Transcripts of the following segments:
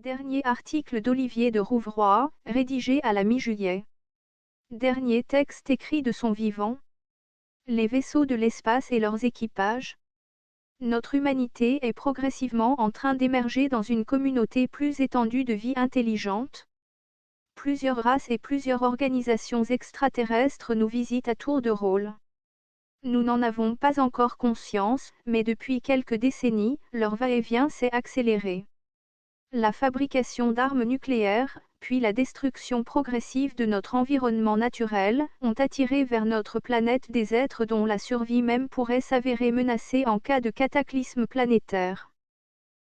Dernier article d'Olivier de Rouvroy, rédigé à la mi-juillet. Dernier texte écrit de son vivant. Les vaisseaux de l'espace et leurs équipages. Notre humanité est progressivement en train d'émerger dans une communauté plus étendue de vie intelligente. Plusieurs races et plusieurs organisations extraterrestres nous visitent à tour de rôle. Nous n'en avons pas encore conscience, mais depuis quelques décennies, leur va-et-vient s'est accéléré. La fabrication d'armes nucléaires, puis la destruction progressive de notre environnement naturel, ont attiré vers notre planète des êtres dont la survie même pourrait s'avérer menacée en cas de cataclysme planétaire.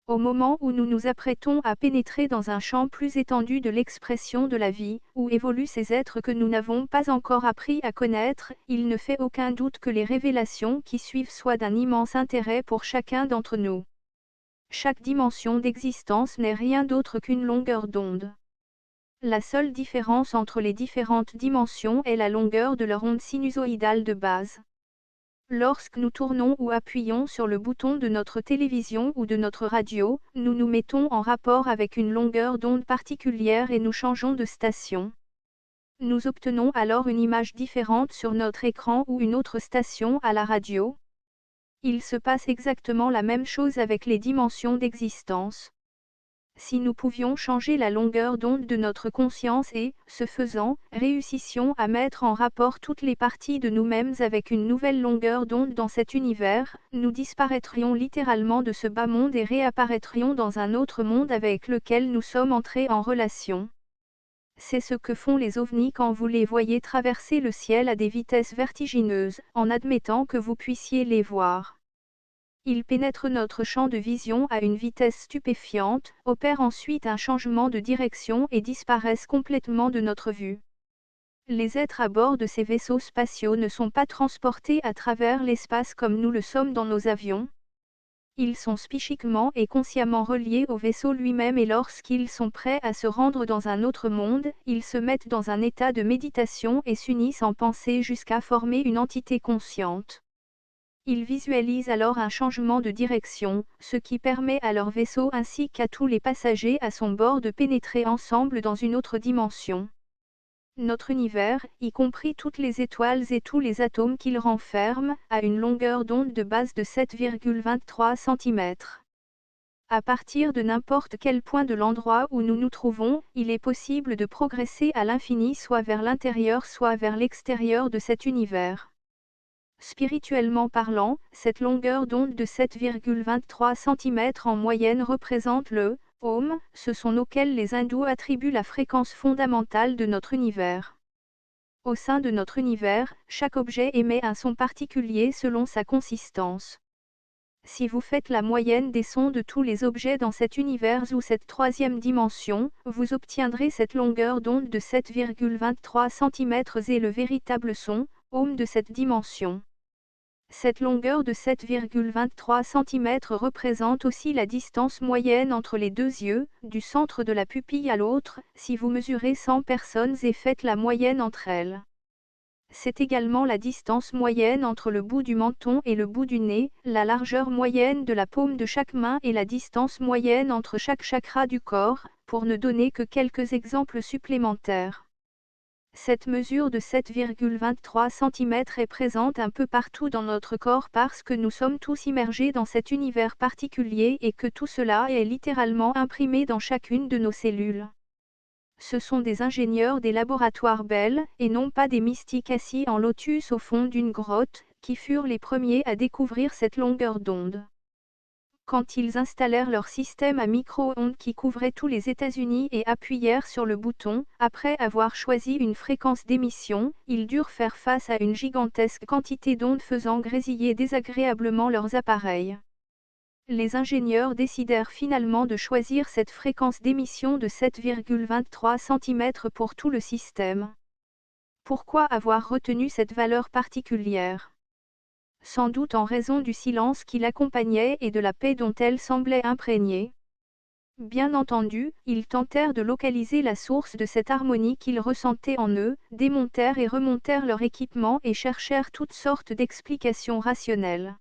Au moment où nous nous apprêtons à pénétrer dans un champ plus étendu de l'expression de la vie, où évoluent ces êtres que nous n'avons pas encore appris à connaître, il ne fait aucun doute que les révélations qui suivent soient d'un immense intérêt pour chacun d'entre nous. Chaque dimension d'existence n'est rien d'autre qu'une longueur d'onde. La seule différence entre les différentes dimensions est la longueur de leur onde sinusoïdale de base. Lorsque nous tournons ou appuyons sur le bouton de notre télévision ou de notre radio, nous nous mettons en rapport avec une longueur d'onde particulière et nous changeons de station. Nous obtenons alors une image différente sur notre écran ou une autre station à la radio. Il se passe exactement la même chose avec les dimensions d'existence. Si nous pouvions changer la longueur d'onde de notre conscience et, ce faisant, réussissions à mettre en rapport toutes les parties de nous-mêmes avec une nouvelle longueur d'onde dans cet univers, nous disparaîtrions littéralement de ce bas monde et réapparaîtrions dans un autre monde avec lequel nous sommes entrés en relation. C'est ce que font les ovnis quand vous les voyez traverser le ciel à des vitesses vertigineuses, en admettant que vous puissiez les voir. Ils pénètrent notre champ de vision à une vitesse stupéfiante, opèrent ensuite un changement de direction et disparaissent complètement de notre vue. Les êtres à bord de ces vaisseaux spatiaux ne sont pas transportés à travers l'espace comme nous le sommes dans nos avions. Ils sont psychiquement et consciemment reliés au vaisseau lui-même et lorsqu'ils sont prêts à se rendre dans un autre monde, ils se mettent dans un état de méditation et s'unissent en pensée jusqu'à former une entité consciente. Ils visualisent alors un changement de direction, ce qui permet à leur vaisseau ainsi qu'à tous les passagers à son bord de pénétrer ensemble dans une autre dimension. Notre univers, y compris toutes les étoiles et tous les atomes qu'il renferme, a une longueur d'onde de base de 7,23 cm. À partir de n'importe quel point de l'endroit où nous nous trouvons, il est possible de progresser à l'infini soit vers l'intérieur soit vers l'extérieur de cet univers. Spirituellement parlant, cette longueur d'onde de 7,23 cm en moyenne représente le Om, ce son auquel les hindous attribuent la fréquence fondamentale de notre univers. Au sein de notre univers, chaque objet émet un son particulier selon sa consistance. Si vous faites la moyenne des sons de tous les objets dans cet univers ou cette troisième dimension, vous obtiendrez cette longueur d'onde de 7,23 cm et le véritable son, Om de cette dimension. Cette longueur de 7,23 cm représente aussi la distance moyenne entre les deux yeux, du centre de la pupille à l'autre, si vous mesurez 100 personnes et faites la moyenne entre elles. C'est également la distance moyenne entre le bout du menton et le bout du nez, la largeur moyenne de la paume de chaque main et la distance moyenne entre chaque chakra du corps, pour ne donner que quelques exemples supplémentaires. Cette mesure de 7,23 cm est présente un peu partout dans notre corps parce que nous sommes tous immergés dans cet univers particulier et que tout cela est littéralement imprimé dans chacune de nos cellules. Ce sont des ingénieurs des laboratoires Bell, et non pas des mystiques assis en lotus au fond d'une grotte, qui furent les premiers à découvrir cette longueur d'onde. Quand ils installèrent leur système à micro-ondes qui couvrait tous les États-Unis et appuyèrent sur le bouton, après avoir choisi une fréquence d'émission, ils durent faire face à une gigantesque quantité d'ondes faisant grésiller désagréablement leurs appareils. Les ingénieurs décidèrent finalement de choisir cette fréquence d'émission de 7,23 cm pour tout le système. Pourquoi avoir retenu cette valeur particulière ? Sans doute en raison du silence qui l'accompagnait et de la paix dont elle semblait imprégnée. Bien entendu, ils tentèrent de localiser la source de cette harmonie qu'ils ressentaient en eux, démontèrent et remontèrent leur équipement et cherchèrent toutes sortes d'explications rationnelles.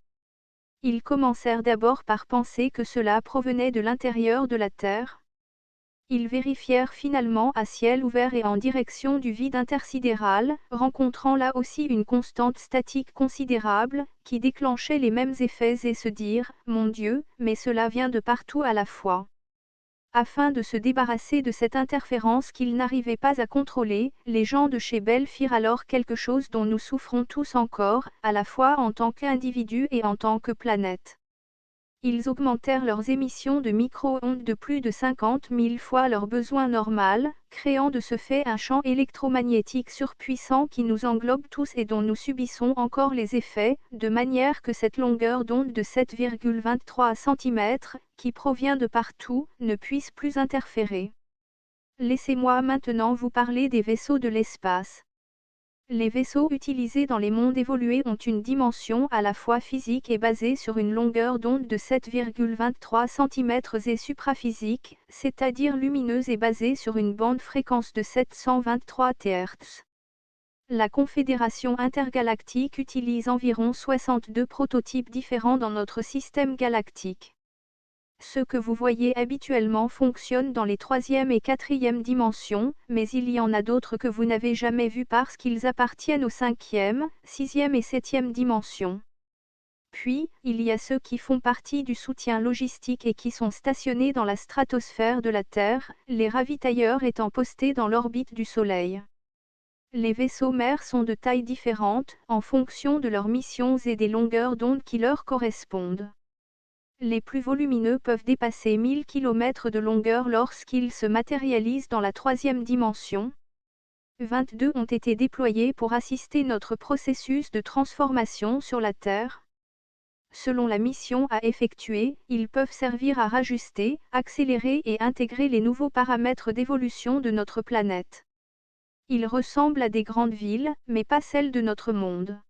Ils commencèrent d'abord par penser que cela provenait de l'intérieur de la Terre. Ils vérifièrent finalement à ciel ouvert et en direction du vide intersidéral, rencontrant là aussi une constante statique considérable, qui déclenchait les mêmes effets et se dirent, mon Dieu, mais cela vient de partout à la fois. Afin de se débarrasser de cette interférence qu'ils n'arrivaient pas à contrôler, les gens de chez Bell firent alors quelque chose dont nous souffrons tous encore, à la fois en tant qu'individus et en tant que planète. Ils augmentèrent leurs émissions de micro-ondes de plus de 50 000 fois leur besoin normal, créant de ce fait un champ électromagnétique surpuissant qui nous englobe tous et dont nous subissons encore les effets, de manière que cette longueur d'onde de 7,23 cm, qui provient de partout, ne puisse plus interférer. Laissez-moi maintenant vous parler des vaisseaux de l'espace. Les vaisseaux utilisés dans les mondes évolués ont une dimension à la fois physique et basée sur une longueur d'onde de 7,23 cm et supraphysique, c'est-à-dire lumineuse et basée sur une bande fréquence de 723 Thz. La Confédération intergalactique utilise environ 62 prototypes différents dans notre système galactique. Ceux que vous voyez habituellement fonctionnent dans les 3e et 4e dimensions, mais il y en a d'autres que vous n'avez jamais vus parce qu'ils appartiennent aux 5e, 6e et 7e dimensions. Puis, il y a ceux qui font partie du soutien logistique et qui sont stationnés dans la stratosphère de la Terre, les ravitailleurs étant postés dans l'orbite du Soleil. Les vaisseaux mères sont de tailles différentes, en fonction de leurs missions et des longueurs d'onde qui leur correspondent. Les plus volumineux peuvent dépasser 1000 km de longueur lorsqu'ils se matérialisent dans la 3e dimension. 22 ont été déployés pour assister notre processus de transformation sur la Terre. Selon la mission à effectuer, ils peuvent servir à rajuster, accélérer et intégrer les nouveaux paramètres d'évolution de notre planète. Ils ressemblent à des grandes villes, mais pas celles de notre monde.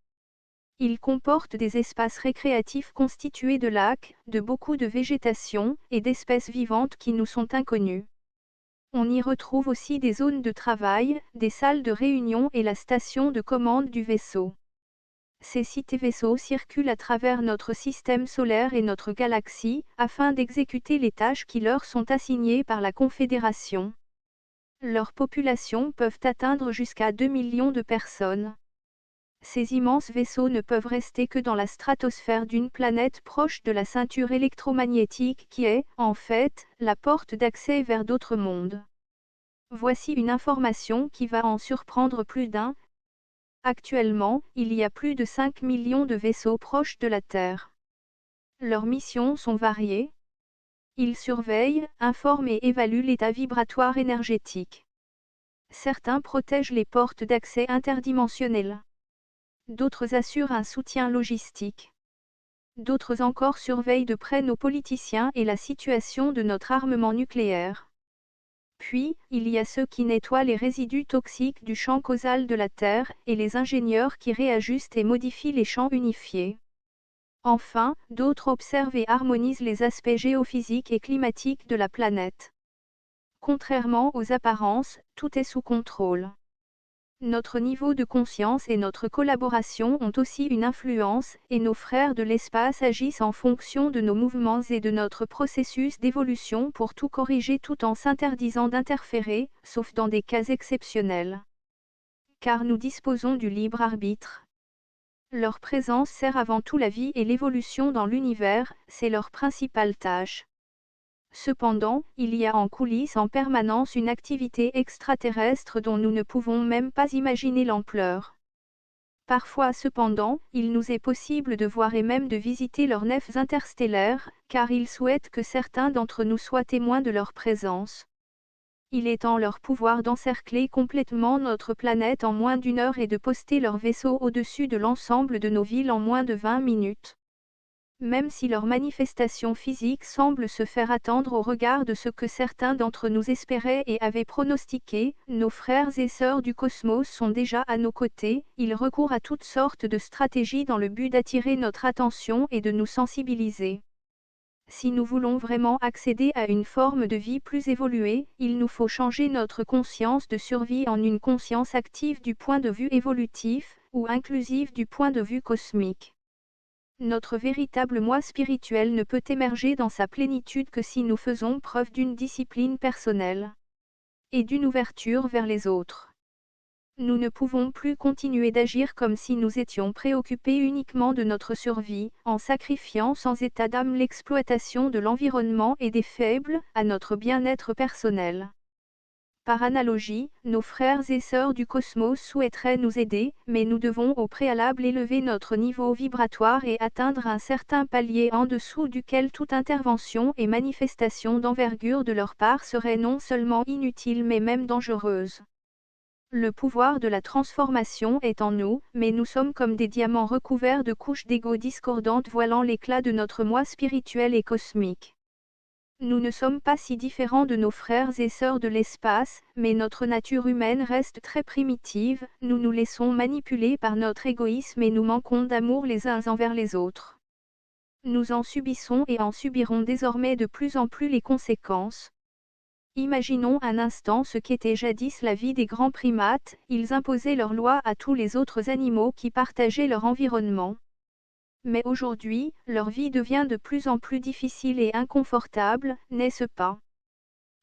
Ils comportent des espaces récréatifs constitués de lacs, de beaucoup de végétation, et d'espèces vivantes qui nous sont inconnues. On y retrouve aussi des zones de travail, des salles de réunion et la station de commande du vaisseau. Ces cités-vaisseaux circulent à travers notre système solaire et notre galaxie, afin d'exécuter les tâches qui leur sont assignées par la Confédération. Leurs populations peuvent atteindre jusqu'à 2 millions de personnes. Ces immenses vaisseaux ne peuvent rester que dans la stratosphère d'une planète proche de la ceinture électromagnétique qui est, en fait, la porte d'accès vers d'autres mondes. Voici une information qui va en surprendre plus d'un. Actuellement, il y a plus de 5 millions de vaisseaux proches de la Terre. Leurs missions sont variées. Ils surveillent, informent et évaluent l'état vibratoire énergétique. Certains protègent les portes d'accès interdimensionnelles. D'autres assurent un soutien logistique. D'autres encore surveillent de près nos politiciens et la situation de notre armement nucléaire. Puis, il y a ceux qui nettoient les résidus toxiques du champ causal de la Terre, et les ingénieurs qui réajustent et modifient les champs unifiés. Enfin, d'autres observent et harmonisent les aspects géophysiques et climatiques de la planète. Contrairement aux apparences, tout est sous contrôle. Notre niveau de conscience et notre collaboration ont aussi une influence, et nos frères de l'espace agissent en fonction de nos mouvements et de notre processus d'évolution pour tout corriger tout en s'interdisant d'interférer, sauf dans des cas exceptionnels. Car nous disposons du libre arbitre. Leur présence sert avant tout la vie et l'évolution dans l'univers, c'est leur principale tâche. Cependant, il y a en coulisses en permanence une activité extraterrestre dont nous ne pouvons même pas imaginer l'ampleur. Parfois cependant, il nous est possible de voir et même de visiter leurs nefs interstellaires, car ils souhaitent que certains d'entre nous soient témoins de leur présence. Il est en leur pouvoir d'encercler complètement notre planète en moins d'1 heure et de poster leurs vaisseaux au-dessus de l'ensemble de nos villes en moins de 20 minutes. Même si leur manifestation physique semble se faire attendre au regard de ce que certains d'entre nous espéraient et avaient pronostiqué, nos frères et sœurs du cosmos sont déjà à nos côtés, ils recourent à toutes sortes de stratégies dans le but d'attirer notre attention et de nous sensibiliser. Si nous voulons vraiment accéder à une forme de vie plus évoluée, il nous faut changer notre conscience de survie en une conscience active du point de vue évolutif, ou inclusive du point de vue cosmique. Notre véritable moi spirituel ne peut émerger dans sa plénitude que si nous faisons preuve d'une discipline personnelle et d'une ouverture vers les autres. Nous ne pouvons plus continuer d'agir comme si nous étions préoccupés uniquement de notre survie, en sacrifiant sans état d'âme l'exploitation de l'environnement et des faibles, à notre bien-être personnel. Par analogie, nos frères et sœurs du cosmos souhaiteraient nous aider, mais nous devons au préalable élever notre niveau vibratoire et atteindre un certain palier en dessous duquel toute intervention et manifestation d'envergure de leur part serait non seulement inutile mais même dangereuse. Le pouvoir de la transformation est en nous, mais nous sommes comme des diamants recouverts de couches d'ego discordantes voilant l'éclat de notre moi spirituel et cosmique. Nous ne sommes pas si différents de nos frères et sœurs de l'espace, mais notre nature humaine reste très primitive, nous nous laissons manipuler par notre égoïsme et nous manquons d'amour les uns envers les autres. Nous en subissons et en subirons désormais de plus en plus les conséquences. Imaginons un instant ce qu'était jadis la vie des grands primates, ils imposaient leurs lois à tous les autres animaux qui partageaient leur environnement. Mais aujourd'hui, leur vie devient de plus en plus difficile et inconfortable, n'est-ce pas?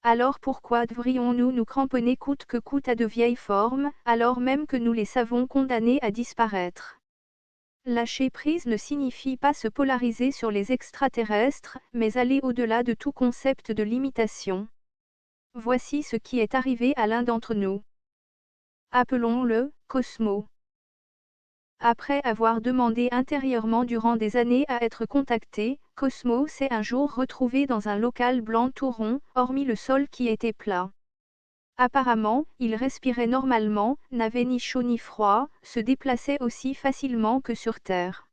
Alors pourquoi devrions-nous nous cramponner coûte que coûte à de vieilles formes, alors même que nous les savons condamnées à disparaître? Lâcher prise ne signifie pas se polariser sur les extraterrestres, mais aller au-delà de tout concept de limitation. Voici ce qui est arrivé à l'un d'entre nous. Appelons-le Cosmo. Après avoir demandé intérieurement durant des années à être contacté, Cosmo s'est un jour retrouvé dans un local blanc tout rond, hormis le sol qui était plat. Apparemment, il respirait normalement, n'avait ni chaud ni froid, se déplaçait aussi facilement que sur Terre.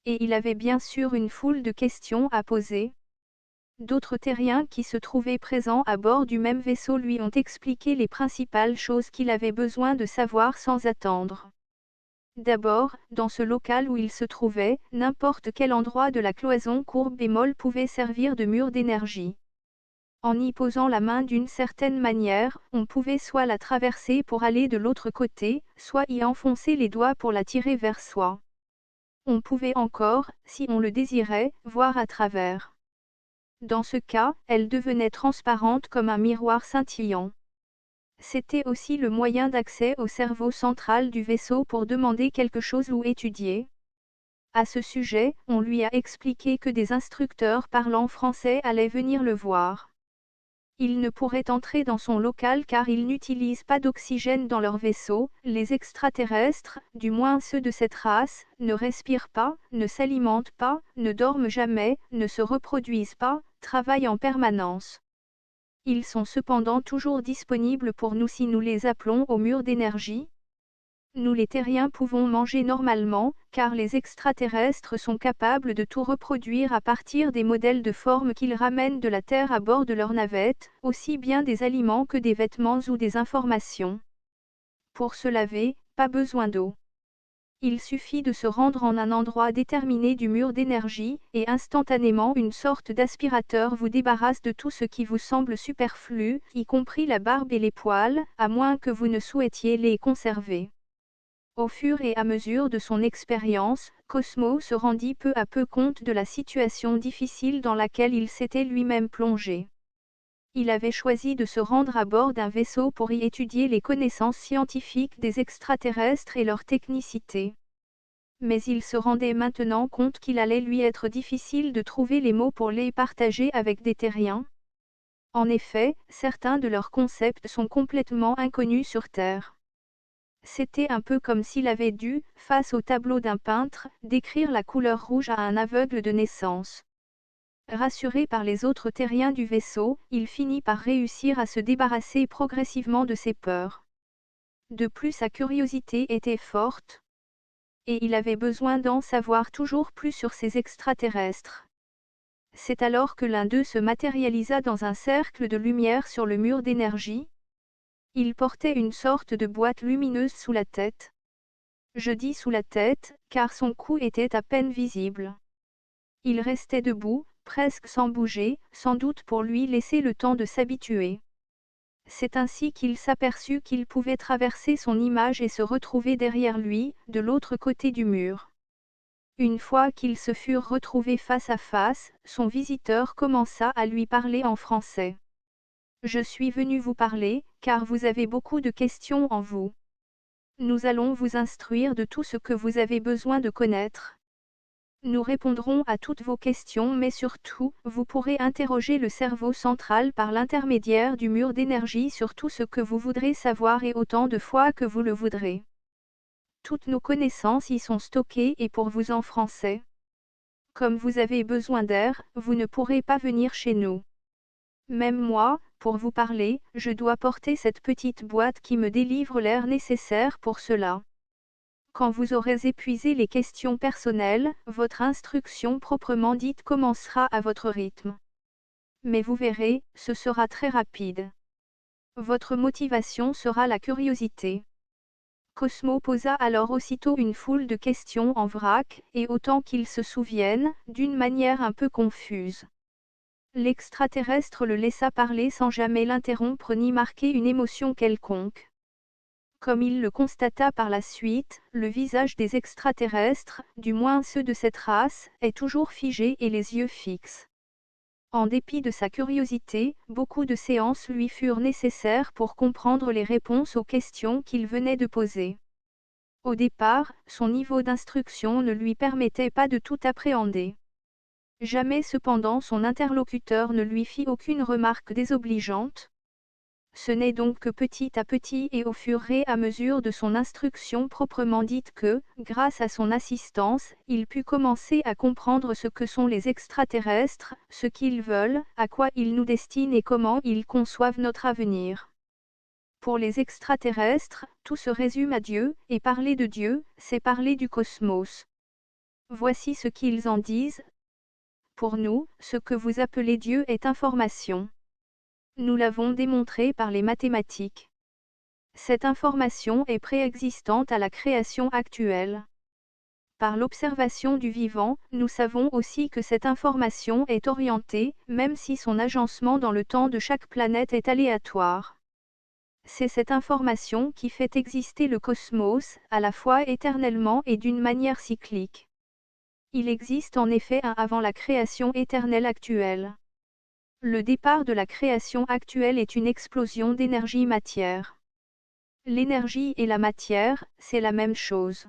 Et il avait bien sûr une foule de questions à poser. D'autres terriens qui se trouvaient présents à bord du même vaisseau lui ont expliqué les principales choses qu'il avait besoin de savoir sans attendre. D'abord, dans ce local où il se trouvait, n'importe quel endroit de la cloison courbe et molle pouvait servir de mur d'énergie. En y posant la main d'une certaine manière, on pouvait soit la traverser pour aller de l'autre côté, soit y enfoncer les doigts pour la tirer vers soi. On pouvait encore, si on le désirait, voir à travers. Dans ce cas, elle devenait transparente comme un miroir scintillant. C'était aussi le moyen d'accès au cerveau central du vaisseau pour demander quelque chose ou étudier. À ce sujet, on lui a expliqué que des instructeurs parlant français allaient venir le voir. Il ne pourrait entrer dans son local car ils n'utilisent pas d'oxygène dans leur vaisseau, les extraterrestres, du moins ceux de cette race, ne respirent pas, ne s'alimentent pas, ne dorment jamais, ne se reproduisent pas, travaillent en permanence. Ils sont cependant toujours disponibles pour nous si nous les appelons au mur d'énergie. Nous les terriens pouvons manger normalement, car les extraterrestres sont capables de tout reproduire à partir des modèles de forme qu'ils ramènent de la Terre à bord de leur navette, aussi bien des aliments que des vêtements ou des informations. Pour se laver, pas besoin d'eau. Il suffit de se rendre en un endroit déterminé du mur d'énergie, et instantanément une sorte d'aspirateur vous débarrasse de tout ce qui vous semble superflu, y compris la barbe et les poils, à moins que vous ne souhaitiez les conserver. Au fur et à mesure de son expérience, Cosmo se rendit peu à peu compte de la situation difficile dans laquelle il s'était lui-même plongé. Il avait choisi de se rendre à bord d'un vaisseau pour y étudier les connaissances scientifiques des extraterrestres et leur technicité. Mais il se rendait maintenant compte qu'il allait lui être difficile de trouver les mots pour les partager avec des terriens. En effet, certains de leurs concepts sont complètement inconnus sur Terre. C'était un peu comme s'il avait dû, face au tableau d'un peintre, décrire la couleur rouge à un aveugle de naissance. Rassuré par les autres terriens du vaisseau, il finit par réussir à se débarrasser progressivement de ses peurs. De plus, sa curiosité était forte, et il avait besoin d'en savoir toujours plus sur ces extraterrestres. C'est alors que l'un d'eux se matérialisa dans un cercle de lumière sur le mur d'énergie. Il portait une sorte de boîte lumineuse sous la tête. Je dis sous la tête, car son cou était à peine visible. Il restait debout, presque sans bouger, sans doute pour lui laisser le temps de s'habituer. C'est ainsi qu'il s'aperçut qu'il pouvait traverser son image et se retrouver derrière lui, de l'autre côté du mur. Une fois qu'ils se furent retrouvés face à face, son visiteur commença à lui parler en français. Je suis venu vous parler, car vous avez beaucoup de questions en vous. Nous allons vous instruire de tout ce que vous avez besoin de connaître. Nous répondrons à toutes vos questions, mais surtout, vous pourrez interroger le cerveau central par l'intermédiaire du mur d'énergie sur tout ce que vous voudrez savoir et autant de fois que vous le voudrez. Toutes nos connaissances y sont stockées et pour vous en français. Comme vous avez besoin d'air, vous ne pourrez pas venir chez nous. Même moi, pour vous parler, je dois porter cette petite boîte qui me délivre l'air nécessaire pour cela. Quand vous aurez épuisé les questions personnelles, votre instruction proprement dite commencera à votre rythme. Mais vous verrez, ce sera très rapide. Votre motivation sera la curiosité. Cosmo posa alors aussitôt une foule de questions en vrac, et autant qu'il se souvienne, d'une manière un peu confuse. L'extraterrestre le laissa parler sans jamais l'interrompre ni marquer une émotion quelconque. Comme il le constata par la suite, le visage des extraterrestres, du moins ceux de cette race, est toujours figé et les yeux fixes. En dépit de sa curiosité, beaucoup de séances lui furent nécessaires pour comprendre les réponses aux questions qu'il venait de poser. Au départ, son niveau d'instruction ne lui permettait pas de tout appréhender. Jamais cependant son interlocuteur ne lui fit aucune remarque désobligeante. Ce n'est donc que petit à petit et au fur et à mesure de son instruction proprement dite que, grâce à son assistance, il put commencer à comprendre ce que sont les extraterrestres, ce qu'ils veulent, à quoi ils nous destinent et comment ils conçoivent notre avenir. Pour les extraterrestres, tout se résume à Dieu, et parler de Dieu, c'est parler du cosmos. Voici ce qu'ils en disent. Pour nous, ce que vous appelez Dieu est information. Nous l'avons démontré par les mathématiques. Cette information est préexistante à la création actuelle. Par l'observation du vivant, nous savons aussi que cette information est orientée, même si son agencement dans le temps de chaque planète est aléatoire. C'est cette information qui fait exister le cosmos, à la fois éternellement et d'une manière cyclique. Il existe en effet un avant la création éternelle actuelle. Le départ de la création actuelle est une explosion d'énergie-matière. L'énergie et la matière, c'est la même chose.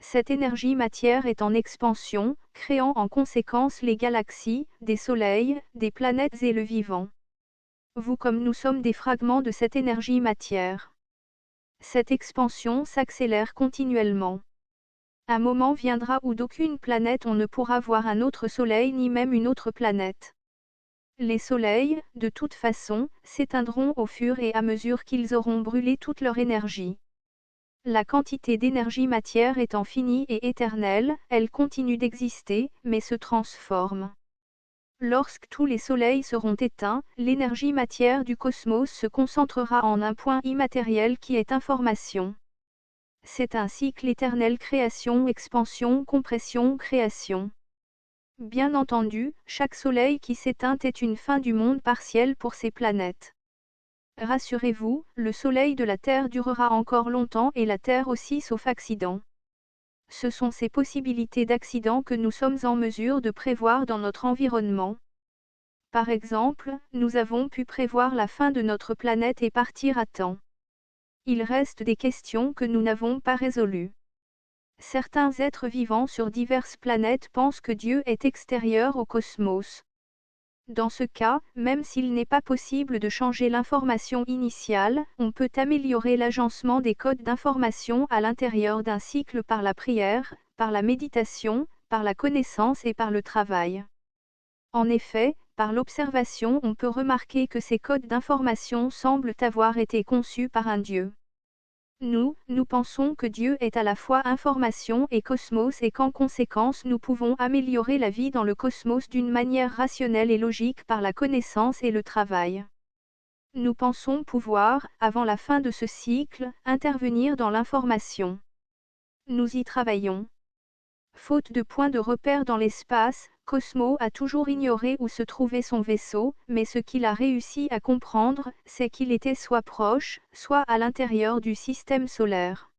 Cette énergie-matière est en expansion, créant en conséquence les galaxies, des soleils, des planètes et le vivant. Vous comme nous sommes des fragments de cette énergie-matière. Cette expansion s'accélère continuellement. Un moment viendra où d'aucune planète on ne pourra voir un autre soleil ni même une autre planète. Les soleils, de toute façon, s'éteindront au fur et à mesure qu'ils auront brûlé toute leur énergie. La quantité d'énergie-matière étant finie et éternelle, elle continue d'exister, mais se transforme. Lorsque tous les soleils seront éteints, l'énergie-matière du cosmos se concentrera en un point immatériel qui est information. C'est un cycle éternel création, expansion, compression, création. Bien entendu, chaque soleil qui s'éteint est une fin du monde partielle pour ces planètes. Rassurez-vous, le soleil de la Terre durera encore longtemps et la Terre aussi sauf accident. Ce sont ces possibilités d'accident que nous sommes en mesure de prévoir dans notre environnement. Par exemple, nous avons pu prévoir la fin de notre planète et partir à temps. Il reste des questions que nous n'avons pas résolues. Certains êtres vivants sur diverses planètes pensent que Dieu est extérieur au cosmos. Dans ce cas, même s'il n'est pas possible de changer l'information initiale, on peut améliorer l'agencement des codes d'information à l'intérieur d'un cycle par la prière, par la méditation, par la connaissance et par le travail. En effet, par l'observation on peut remarquer que ces codes d'information semblent avoir été conçus par un Dieu. Nous pensons que Dieu est à la fois information et cosmos et qu'en conséquence nous pouvons améliorer la vie dans le cosmos d'une manière rationnelle et logique par la connaissance et le travail. Nous pensons pouvoir, avant la fin de ce cycle, intervenir dans l'information. Nous y travaillons. Faute de point de repère dans l'espace, Cosmo a toujours ignoré où se trouvait son vaisseau, mais ce qu'il a réussi à comprendre, c'est qu'il était soit proche, soit à l'intérieur du système solaire.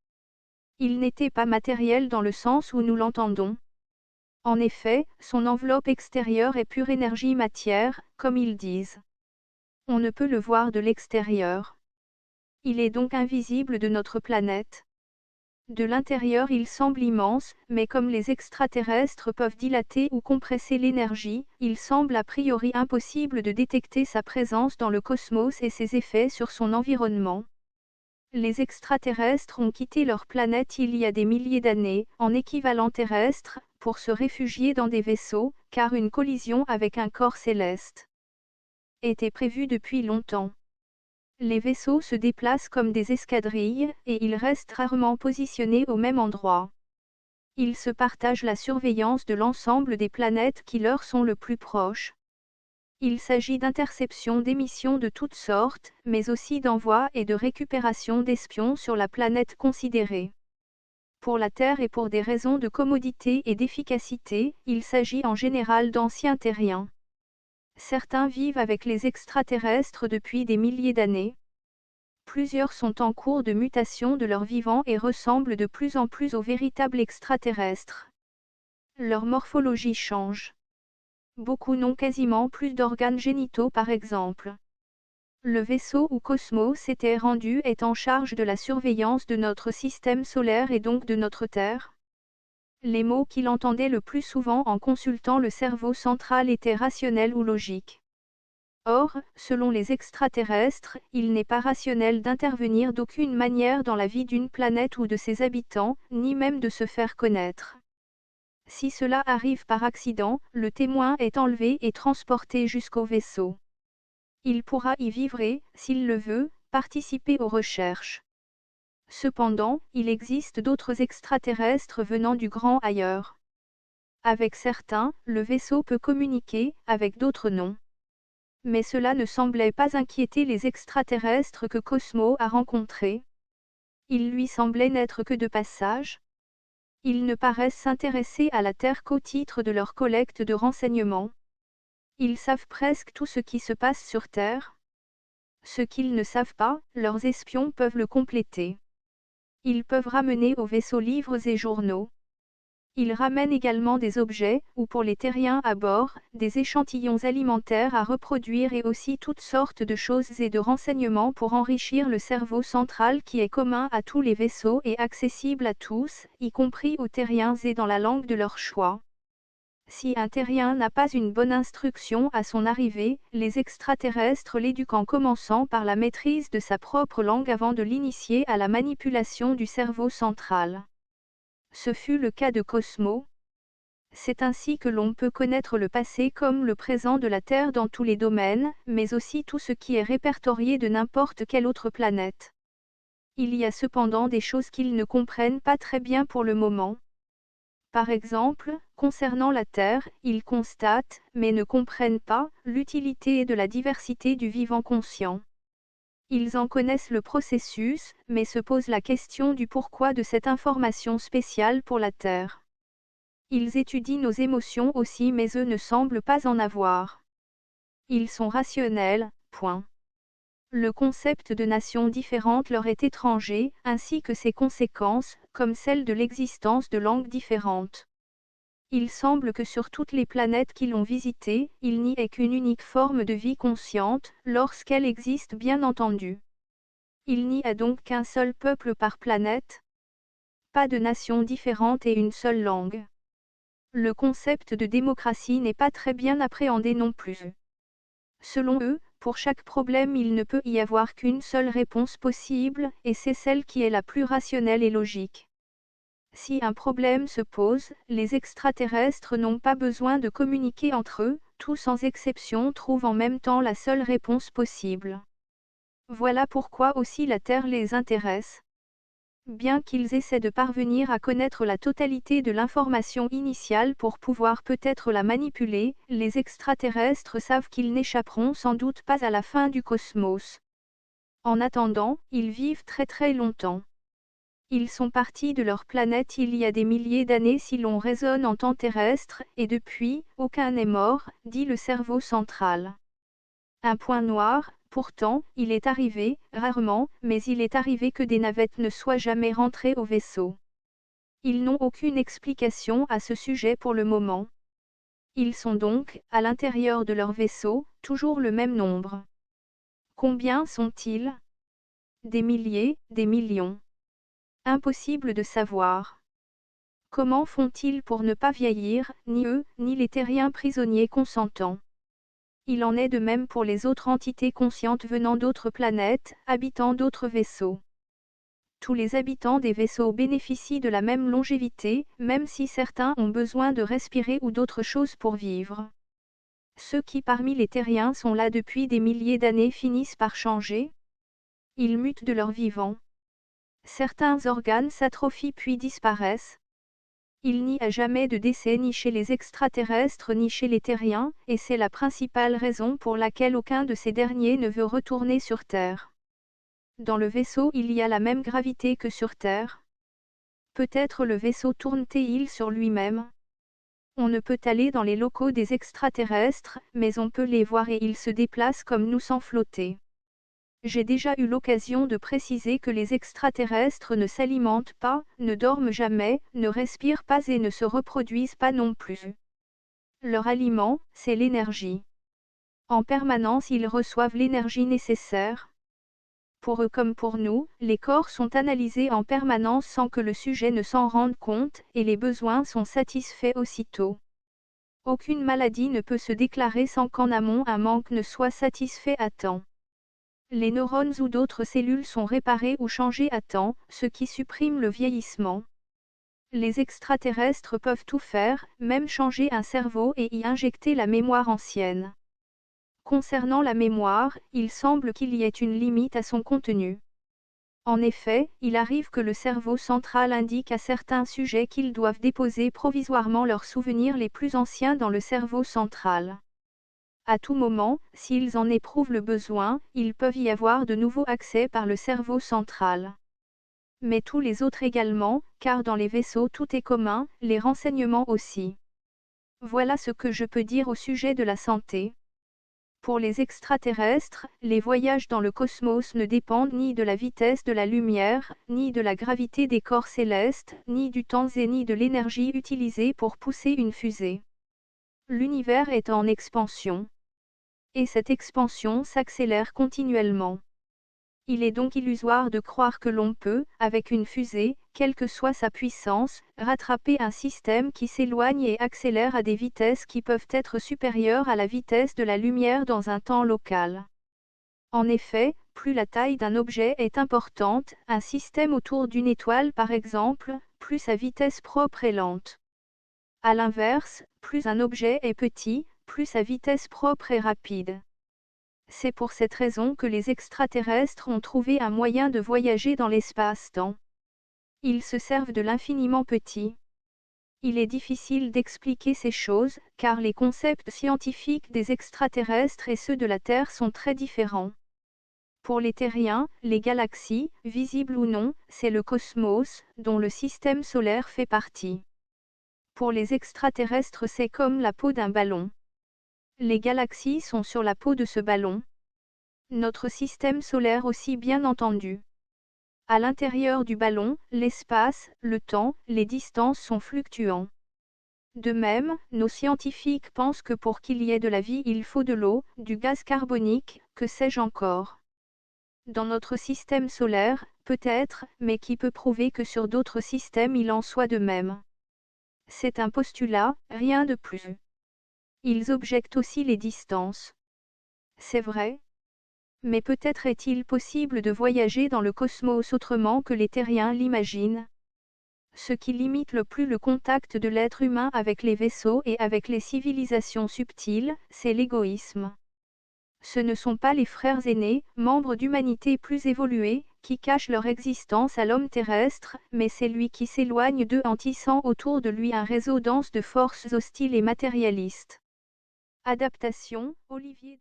Il n'était pas matériel dans le sens où nous l'entendons. En effet, son enveloppe extérieure est pure énergie-matière, comme ils disent. On ne peut le voir de l'extérieur. Il est donc invisible de notre planète. De l'intérieur il semble immense, mais comme les extraterrestres peuvent dilater ou compresser l'énergie, il semble a priori impossible de détecter sa présence dans le cosmos et ses effets sur son environnement. Les extraterrestres ont quitté leur planète il y a des milliers d'années, en équivalent terrestre, pour se réfugier dans des vaisseaux, car une collision avec un corps céleste était prévue depuis longtemps. Les vaisseaux se déplacent comme des escadrilles, et ils restent rarement positionnés au même endroit. Ils se partagent la surveillance de l'ensemble des planètes qui leur sont le plus proches. Il s'agit d'interception d'émissions de toutes sortes, mais aussi d'envoi et de récupération d'espions sur la planète considérée. Pour la Terre et pour des raisons de commodité et d'efficacité, il s'agit en général d'anciens terriens. Certains vivent avec les extraterrestres depuis des milliers d'années. Plusieurs sont en cours de mutation de leur vivant et ressemblent de plus en plus aux véritables extraterrestres. Leur morphologie change. Beaucoup n'ont quasiment plus d'organes génitaux par exemple. Le vaisseau ou cosmos était rendu est en charge de la surveillance de notre système solaire et donc de notre Terre. Les mots qu'il entendait le plus souvent en consultant le cerveau central étaient rationnels ou logiques. Or, selon les extraterrestres, il n'est pas rationnel d'intervenir d'aucune manière dans la vie d'une planète ou de ses habitants, ni même de se faire connaître. Si cela arrive par accident, le témoin est enlevé et transporté jusqu'au vaisseau. Il pourra y vivre et, s'il le veut, participer aux recherches. Cependant, il existe d'autres extraterrestres venant du grand ailleurs. Avec certains, le vaisseau peut communiquer, avec d'autres non. Mais cela ne semblait pas inquiéter les extraterrestres que Cosmo a rencontrés. Ils lui semblaient n'être que de passage. Ils ne paraissent s'intéresser à la Terre qu'au titre de leur collecte de renseignements. Ils savent presque tout ce qui se passe sur Terre. Ce qu'ils ne savent pas, leurs espions peuvent le compléter. Ils peuvent ramener au vaisseau livres et journaux. Ils ramènent également des objets, ou pour les terriens à bord, des échantillons alimentaires à reproduire et aussi toutes sortes de choses et de renseignements pour enrichir le cerveau central qui est commun à tous les vaisseaux et accessible à tous, y compris aux terriens et dans la langue de leur choix. Si un terrien n'a pas une bonne instruction à son arrivée, les extraterrestres l'éduquent en commençant par la maîtrise de sa propre langue avant de l'initier à la manipulation du cerveau central. Ce fut le cas de Cosmo. C'est ainsi que l'on peut connaître le passé comme le présent de la Terre dans tous les domaines, mais aussi tout ce qui est répertorié de n'importe quelle autre planète. Il y a cependant des choses qu'ils ne comprennent pas très bien pour le moment. Par exemple, concernant la Terre, ils constatent, mais ne comprennent pas, l'utilité de la diversité du vivant conscient. Ils en connaissent le processus, mais se posent la question du pourquoi de cette information spéciale pour la Terre. Ils étudient nos émotions aussi mais eux ne semblent pas en avoir. Ils sont rationnels, point. Le concept de nations différentes leur est étranger, ainsi que ses conséquences, comme celle de l'existence de langues différentes. Il semble que sur toutes les planètes qu'ils ont visitées, il n'y ait qu'une unique forme de vie consciente, lorsqu'elle existe bien entendu. Il n'y a donc qu'un seul peuple par planète. Pas de nations différentes et une seule langue. Le concept de démocratie n'est pas très bien appréhendé non plus. Selon eux, pour chaque problème il ne peut y avoir qu'une seule réponse possible, et c'est celle qui est la plus rationnelle et logique. Si un problème se pose, les extraterrestres n'ont pas besoin de communiquer entre eux, tous sans exception trouvent en même temps la seule réponse possible. Voilà pourquoi aussi la Terre les intéresse. Bien qu'ils essaient de parvenir à connaître la totalité de l'information initiale pour pouvoir peut-être la manipuler, les extraterrestres savent qu'ils n'échapperont sans doute pas à la fin du cosmos. En attendant, ils vivent très très longtemps. Ils sont partis de leur planète il y a des milliers d'années si l'on raisonne en temps terrestre, et depuis, aucun n'est mort, dit le cerveau central. Un point noir, pourtant, il est arrivé, rarement, mais il est arrivé que des navettes ne soient jamais rentrées au vaisseau. Ils n'ont aucune explication à ce sujet pour le moment. Ils sont donc, à l'intérieur de leur vaisseau, toujours le même nombre. Combien sont-ils? Des milliers, des millions. Impossible de savoir. Comment font-ils pour ne pas vieillir, ni eux, ni les terriens prisonniers consentants? Il en est de même pour les autres entités conscientes venant d'autres planètes, habitant d'autres vaisseaux. Tous les habitants des vaisseaux bénéficient de la même longévité, même si certains ont besoin de respirer ou d'autres choses pour vivre. Ceux qui parmi les terriens sont là depuis des milliers d'années finissent par changer. Ils mutent de leur vivant. Certains organes s'atrophient puis disparaissent. Il n'y a jamais de décès ni chez les extraterrestres ni chez les terriens, et c'est la principale raison pour laquelle aucun de ces derniers ne veut retourner sur Terre. Dans le vaisseau il y a la même gravité que sur Terre. Peut-être le vaisseau tourne-t-il sur lui-même. On ne peut aller dans les locaux des extraterrestres, mais on peut les voir et ils se déplacent comme nous sans flotter. J'ai déjà eu l'occasion de préciser que les extraterrestres ne s'alimentent pas, ne dorment jamais, ne respirent pas et ne se reproduisent pas non plus. Leur aliment, c'est l'énergie. En permanence ils reçoivent l'énergie nécessaire. Pour eux comme pour nous, les corps sont analysés en permanence sans que le sujet ne s'en rende compte, et les besoins sont satisfaits aussitôt. Aucune maladie ne peut se déclarer sans qu'en amont un manque ne soit satisfait à temps. Les neurones ou d'autres cellules sont réparées ou changées à temps, ce qui supprime le vieillissement. Les extraterrestres peuvent tout faire, même changer un cerveau et y injecter la mémoire ancienne. Concernant la mémoire, il semble qu'il y ait une limite à son contenu. En effet, il arrive que le cerveau central indique à certains sujets qu'ils doivent déposer provisoirement leurs souvenirs les plus anciens dans le cerveau central. À tout moment, s'ils en éprouvent le besoin, ils peuvent y avoir de nouveaux accès par le cerveau central. Mais tous les autres également, car dans les vaisseaux tout est commun, les renseignements aussi. Voilà ce que je peux dire au sujet de la santé. Pour les extraterrestres, les voyages dans le cosmos ne dépendent ni de la vitesse de la lumière, ni de la gravité des corps célestes, ni du temps et ni de l'énergie utilisée pour pousser une fusée. L'univers est en expansion. Et cette expansion s'accélère continuellement. Il est donc illusoire de croire que l'on peut, avec une fusée, quelle que soit sa puissance, rattraper un système qui s'éloigne et accélère à des vitesses qui peuvent être supérieures à la vitesse de la lumière dans un temps local. En effet, plus la taille d'un objet est importante, un système autour d'une étoile par exemple, plus sa vitesse propre est lente. À l'inverse, plus un objet est petit, plus sa vitesse propre est rapide. C'est pour cette raison que les extraterrestres ont trouvé un moyen de voyager dans l'espace-temps. Ils se servent de l'infiniment petit. Il est difficile d'expliquer ces choses, car les concepts scientifiques des extraterrestres et ceux de la Terre sont très différents. Pour les terriens, les galaxies, visibles ou non, c'est le cosmos, dont le système solaire fait partie. Pour les extraterrestres c'est comme la peau d'un ballon. Les galaxies sont sur la peau de ce ballon. Notre système solaire aussi bien entendu. À l'intérieur du ballon, l'espace, le temps, les distances sont fluctuants. De même, nos scientifiques pensent que pour qu'il y ait de la vie il faut de l'eau, du gaz carbonique, que sais-je encore. Dans notre système solaire, peut-être, mais qui peut prouver que sur d'autres systèmes il en soit de même? C'est un postulat, rien de plus. Ils objectent aussi les distances. C'est vrai. Mais peut-être est-il possible de voyager dans le cosmos autrement que les terriens l'imaginent. Ce qui limite le plus le contact de l'être humain avec les vaisseaux et avec les civilisations subtiles, c'est l'égoïsme. Ce ne sont pas les frères aînés, membres d'humanité plus évoluée, qui cachent leur existence à l'homme terrestre, mais c'est lui qui s'éloigne d'eux en tissant autour de lui un réseau dense de forces hostiles et matérialistes. Adaptation, Olivier.